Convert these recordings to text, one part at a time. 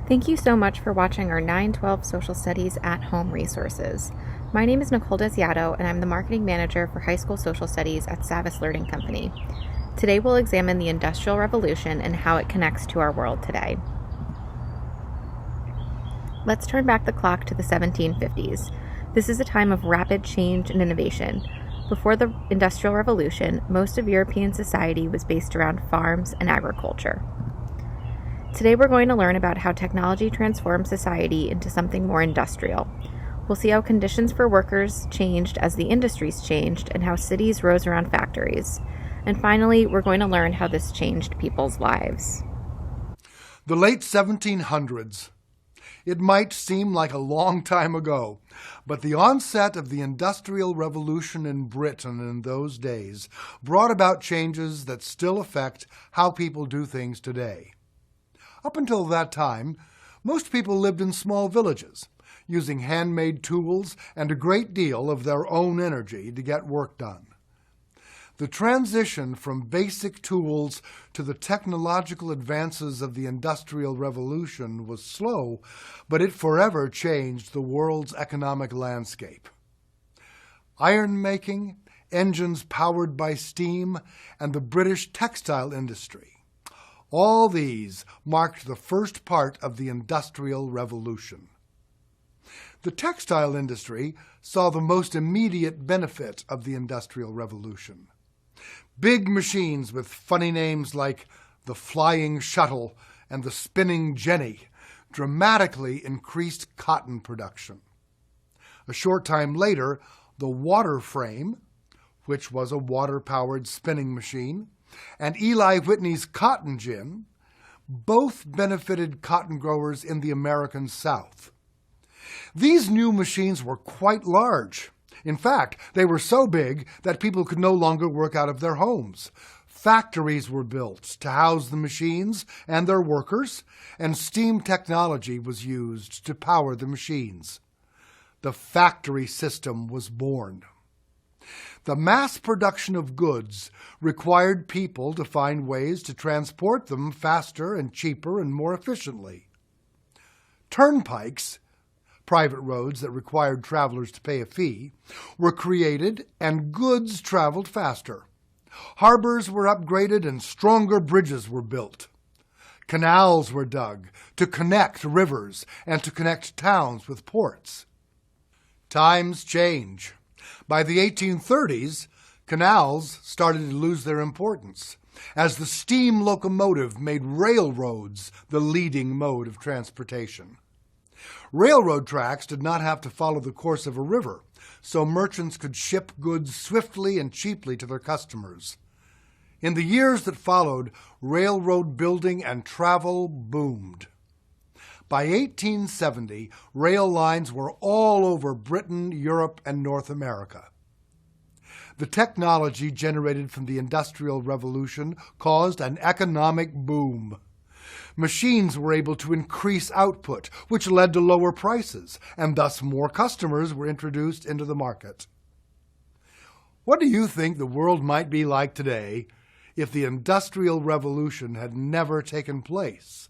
Thank you so much for watching our 912 Social Studies at Home resources. My name is Nicole Desiato, and I'm the Marketing Manager for High School Social Studies at Savvis Learning Company. Today we'll examine the Industrial Revolution and how it connects to our world today. Let's turn back the clock to the 1750s. This is a time of rapid change and innovation. Before the Industrial Revolution, most of European society was based around farms and agriculture. Today we're going to learn about how technology transformed society into something more industrial. We'll see how conditions for workers changed as the industries changed and how cities rose around factories. And finally, we're going to learn how this changed people's lives. The late 1700s. It might seem like a long time ago, but the onset of the Industrial Revolution in Britain in those days brought about changes that still affect how people do things today. Up until that time, most people lived in small villages, using handmade tools and a great deal of their own energy to get work done. The transition from basic tools to the technological advances of the Industrial Revolution was slow, but it forever changed the world's economic landscape. Iron making, engines powered by steam, and the British textile industry. All these marked the first part of the Industrial Revolution. The textile industry saw the most immediate benefit of the Industrial Revolution. Big machines with funny names like the Flying Shuttle and the Spinning Jenny dramatically increased cotton production. A short time later, the water frame, which was a water-powered spinning machine, and Eli Whitney's cotton gin both benefited cotton growers in the American South. These new machines were quite large. In fact, they were so big that people could no longer work out of their homes. Factories were built to house the machines and their workers, and steam technology was used to power the machines. The factory system was born. The mass production of goods required people to find ways to transport them faster and cheaper and more efficiently. Turnpikes, private roads that required travelers to pay a fee, were created and goods traveled faster. Harbors were upgraded and stronger bridges were built. Canals were dug to connect rivers and to connect towns with ports. Times change. By the 1830s, canals started to lose their importance as the steam locomotive made railroads the leading mode of transportation. Railroad tracks did not have to follow the course of a river, so merchants could ship goods swiftly and cheaply to their customers. In the years that followed, railroad building and travel boomed. By 1870, rail lines were all over Britain, Europe, and North America. The technology generated from the Industrial Revolution caused an economic boom. Machines were able to increase output, which led to lower prices, and thus more customers were introduced into the market. What do you think the world might be like today if the Industrial Revolution had never taken place?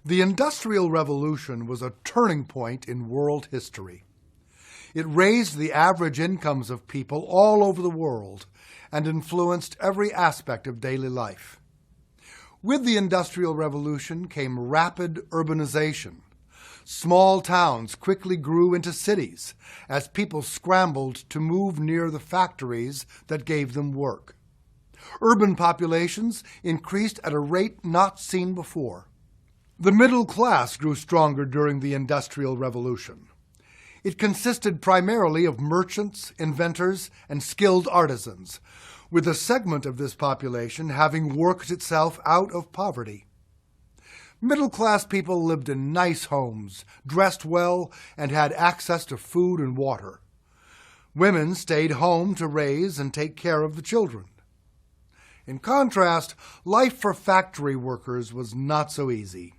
The Industrial Revolution was a turning point in world history. It raised the average incomes of people all over the world and influenced every aspect of daily life. With the Industrial Revolution came rapid urbanization. Small towns quickly grew into cities as people scrambled to move near the factories that gave them work. Urban populations increased at a rate not seen before. The middle class grew stronger during the Industrial Revolution. It consisted primarily of merchants, inventors, and skilled artisans, with a segment of this population having worked itself out of poverty. Middle-class people lived in nice homes, dressed well, and had access to food and water. Women stayed home to raise and take care of the children. In contrast, life for factory workers was not so easy.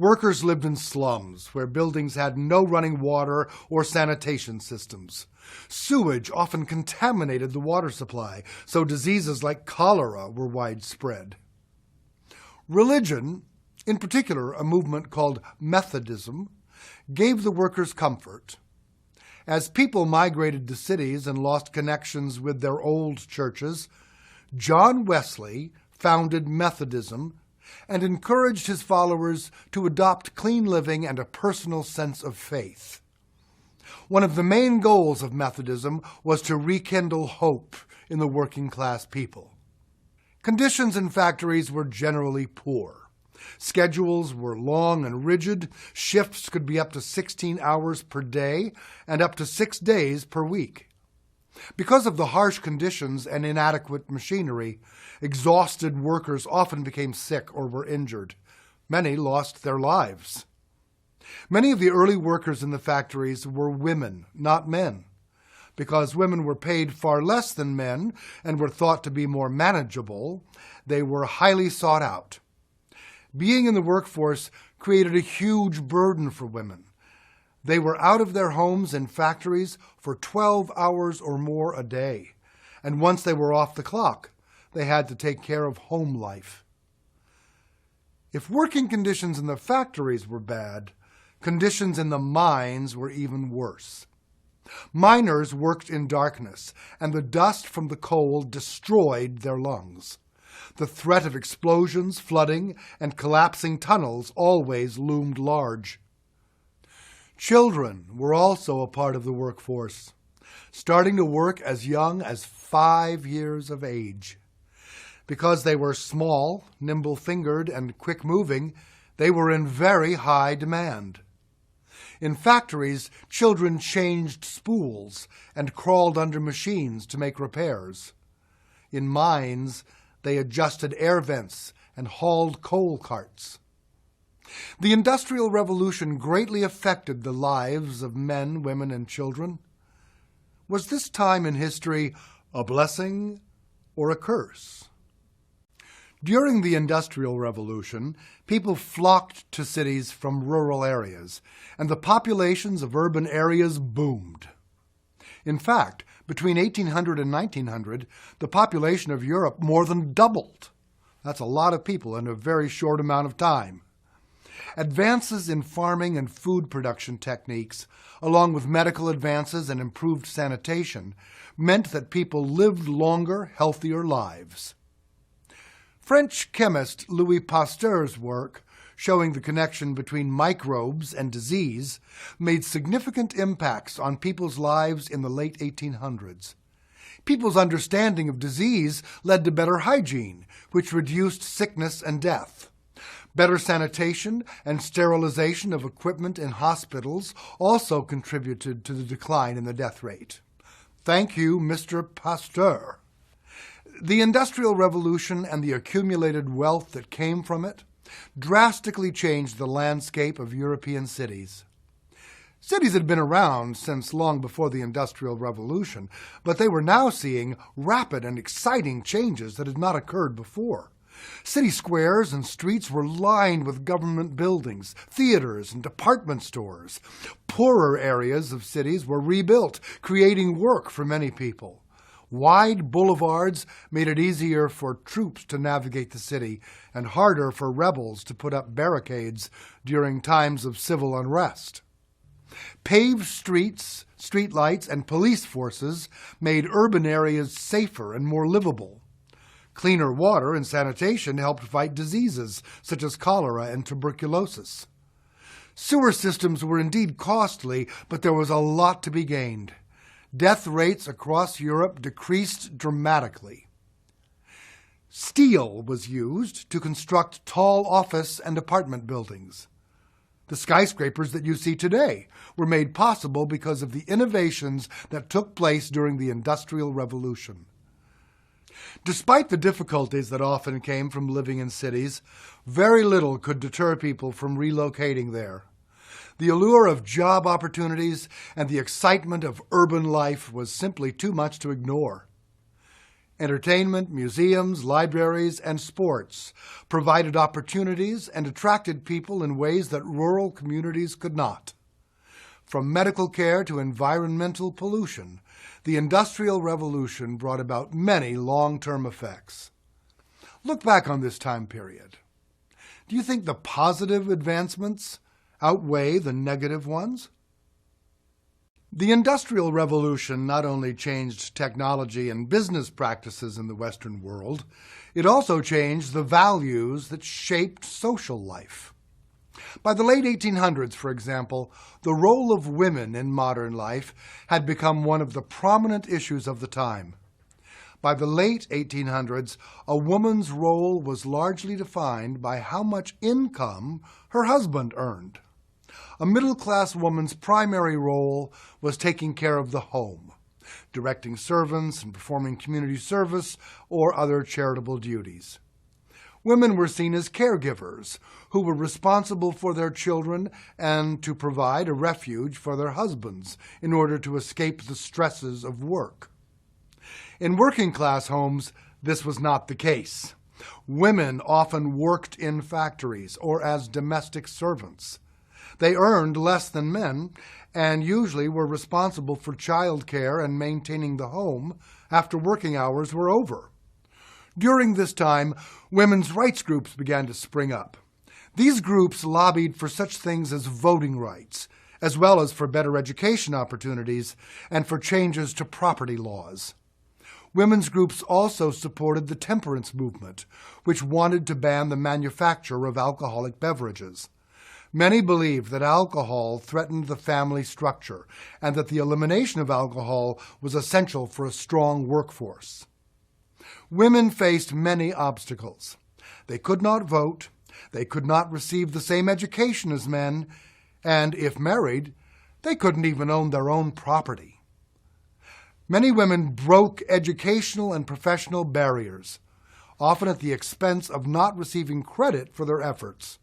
Workers lived in slums where buildings had no running water or sanitation systems. Sewage often contaminated the water supply, so diseases like cholera were widespread. Religion In particular, a movement called Methodism gave the workers comfort. As people migrated to cities and lost connections with their old churches, John Wesley founded Methodism and encouraged his followers to adopt clean living and a personal sense of faith. One of the main goals of Methodism was to rekindle hope in the working class people. Conditions in factories were generally poor. Schedules were long and rigid. Shifts could be up to 16 hours per day and up to 6 days per week. Because of the harsh conditions and inadequate machinery, exhausted workers often became sick or were injured. Many lost their lives. Many of the early workers in the factories were women, not men. Because women were paid far less than men and were thought to be more manageable, they were highly sought out. Being in the workforce created a huge burden for women. They were out of their homes and factories for 12 hours or more a day, and once they were off the clock, they had to take care of home life. If working conditions in the factories were bad, conditions in the mines were even worse. Miners worked in darkness, and the dust from the coal destroyed their lungs. The threat of explosions, flooding, and collapsing tunnels always loomed large. Children were also a part of the workforce, starting to work as young as 5 years of age. Because they were small, nimble-fingered, and quick-moving, they were in very high demand. In factories, children changed spools and crawled under machines to make repairs. In mines, they adjusted air vents and hauled coal carts. The Industrial Revolution greatly affected the lives of men, women, and children. Was this time in history a blessing or a curse? During the Industrial Revolution, people flocked to cities from rural areas, and the populations of urban areas boomed. In fact, between 1800 and 1900, the population of Europe more than doubled. That's a lot of people in a very short amount of time. Advances in farming and food production techniques, along with medical advances and improved sanitation, meant that people lived longer, healthier lives. French chemist Louis Pasteur's work, showing the connection between microbes and disease, made significant impacts on people's lives in the late 1800s. People's understanding of disease led to better hygiene, which reduced sickness and death. Better sanitation and sterilization of equipment in hospitals also contributed to the decline in the death rate. Thank you, Mr. Pasteur. The Industrial Revolution and the accumulated wealth that came from it drastically changed the landscape of European cities. Cities had been around since long before the Industrial Revolution, but they were now seeing rapid and exciting changes that had not occurred before. City squares and streets were lined with government buildings, theaters, and department stores. Poorer areas of cities were rebuilt, creating work for many people. Wide boulevards made it easier for troops to navigate the city and harder for rebels to put up barricades during times of civil unrest. Paved streets, streetlights, and police forces made urban areas safer and more livable. Cleaner water and sanitation helped fight diseases such as cholera and tuberculosis. Sewer systems were indeed costly, but there was a lot to be gained. Death rates across Europe decreased dramatically. Steel was used to construct tall office and apartment buildings. The skyscrapers that you see today were made possible because of the innovations that took place during the Industrial Revolution. Despite the difficulties that often came from living in cities, very little could deter people from relocating there. The allure of job opportunities and the excitement of urban life was simply too much to ignore. Entertainment, museums, libraries, and sports provided opportunities and attracted people in ways that rural communities could not. From medical care to environmental pollution, the Industrial Revolution brought about many long-term effects. Look back on this time period. Do you think the positive advancements outweigh the negative ones? The Industrial Revolution not only changed technology and business practices in the Western world, it also changed the values that shaped social life. By the late 1800s, for example, the role of women in modern life had become one of the prominent issues of the time. By the late 1800s, a woman's role was largely defined by how much income her husband earned. A middle-class woman's primary role was taking care of the home, directing servants and performing community service or other charitable duties. Women were seen as caregivers who were responsible for their children and to provide a refuge for their husbands in order to escape the stresses of work. In working-class homes, this was not the case. Women often worked in factories or as domestic servants. They earned less than men and usually were responsible for child care and maintaining the home after working hours were over. During this time, women's rights groups began to spring up. These groups lobbied for such things as voting rights, as well as for better education opportunities and for changes to property laws. Women's groups also supported the temperance movement, which wanted to ban the manufacture of alcoholic beverages. Many believed that alcohol threatened the family structure and that the elimination of alcohol was essential for a strong workforce. Women faced many obstacles. They could not vote, they could not receive the same education as men, and if married, they couldn't even own their own property. Many women broke educational and professional barriers, often at the expense of not receiving credit for their efforts.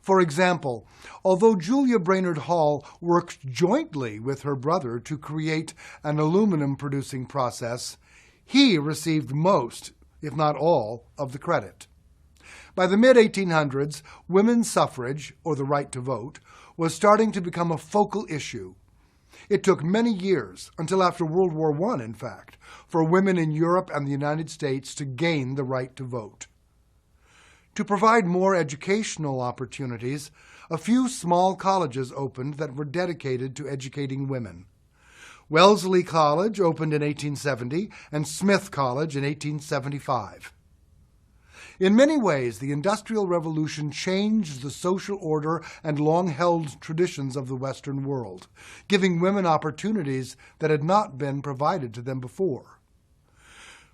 For example, although Julia Brainerd Hall worked jointly with her brother to create an aluminum-producing process, he received most, if not all, of the credit. By the mid-1800s, women's suffrage, or the right to vote, was starting to become a focal issue. It took many years, until after World War I, in fact, for women in Europe and the United States to gain the right to vote. To provide more educational opportunities, a few small colleges opened that were dedicated to educating women. Wellesley College opened in 1870 and Smith College in 1875. In many ways, the Industrial Revolution changed the social order and long-held traditions of the Western world, giving women opportunities that had not been provided to them before.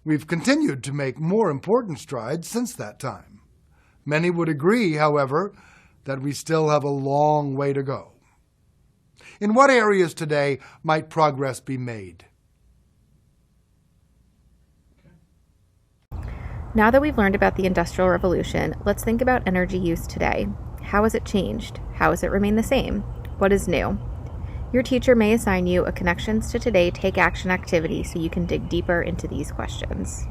We've continued to make more important strides since that time. Many would agree, however, that we still have a long way to go. In what areas today might progress be made? Now that we've learned about the Industrial Revolution, let's think about energy use today. How has it changed? How has it remained the same? What is new? Your teacher may assign you a Connections to Today Take Action activity so you can dig deeper into these questions.